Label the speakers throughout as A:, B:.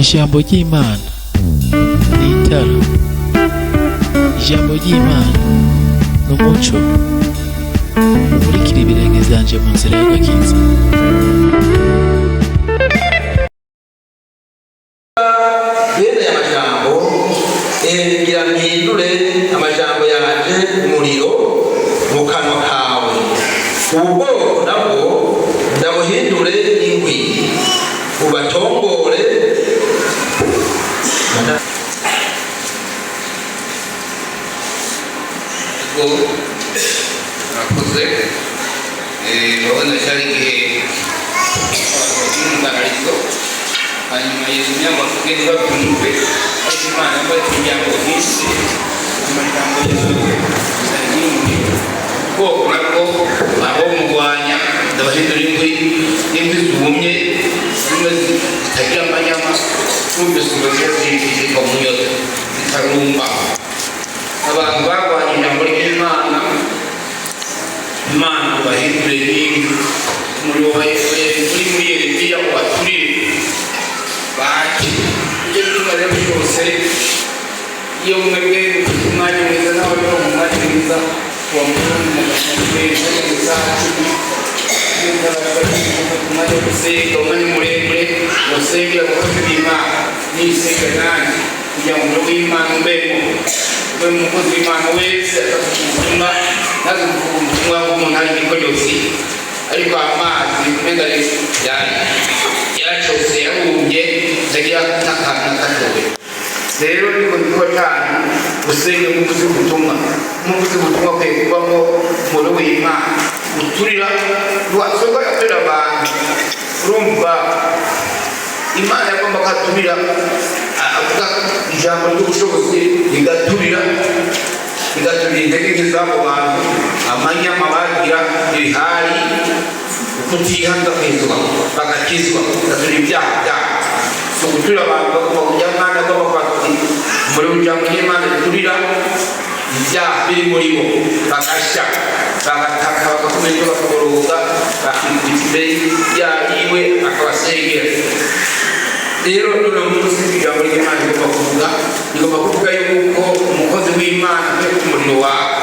A: Ijambo ry'Imana ni itara. Ijambo ry'Imana ni umuco umurikira ibirenge vyanje mu nzira y'agakiza.
B: Bene amajambo ngira mpindure amajambo yanje umuriro mu kanwa kawe, ubwoko nabwo ndabuhindure inkwi, ubatongore
C: nakoze urabona cyari igihe cy'umugararizo, hanyuma yizimya amafuge ntibabyumve, ariko Imana yambaye imiryango myinshi amajambo yawe ndayimwe ubwoko nabwo abo murwanya ndabahindura inkwi zumye zimwe zitagira amanyama n'ubwese ugaze zirikishijwe mu nyoto zitarumba. Abantu barwanya ijambo ry'Imana, Imana ubahindure n'inkwi, umuriro uri muri Yeremiya ubaturire bake. Ibyo bituma rero byose iyo mwebwe mufite umwanya mwiza nawe rero mu mwanya mwiza uwa muntu mugashyira mu zacu umwanya wo gusenga, umwanya muremure musengera abakozi b'Imana n'isenga nanjye kugira ngo umuriro w'Imana ubemo umukozi w'Imana wese akavuga ubutumwa naze kuvuga ubutumwa bw'umuntu ari Nikorosi, ariko amazi umenga yaracose yarumye atagira n'akantu nakatowe. Rero niko gikora cyane usenge nk'umukozi w'ubutumwa, nk'umukozi w'ubutumwa akwiye kubamo umuriro w'Imana uturira wasonga yakorera abantu. Urumva Imana yagomba kwaturira, avuga ijambo ry'ubushobozi rigaturira intege z'abo bantu, amanyama bagira ibihari ukutihanza kwizwa bagakizwa gaturira ibyaha byabo. So guturira abantu bagomba kujya Imana agomba kwaturira muri ijambo ry'Imana riturira ibyaha biri muri bo, bagashya bagataka bagakomeza bakaboroga bakikurikiza yiwe akabasengera. Rero none umunsi ijambo ry'Imana rigomba kuvuga yuko umukozi w'Imana afite umuriro wawe.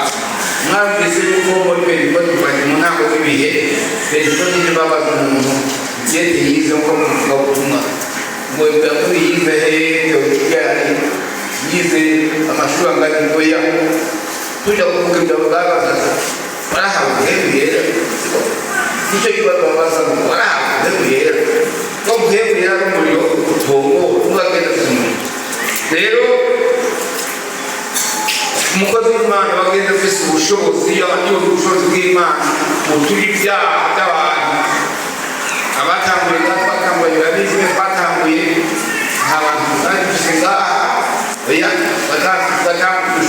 C: Mwumvise yuko muri Pentekote twaje mu ntango z'ibihe, Pentekote ntibabaza umuntu yete yize nko mu butumwa ngo yakuri yize teologiyari, yize amashuri angana ngoya, tujya kuvuga ibyo babaza barahawe guhebuyera. Nicyo kibazo babaza ngo barahawe guhebuyera ko guhebuyera n'umuriro utongo ugagenda kumuriro. Rero umukozi w'Imana bagenda ufise ubushobozi, abandi ubushobozi bw'Imana butura ibyaha by'abantu. Abatambuye batambuye barabizi batambuye nta bantu bari gusenga oya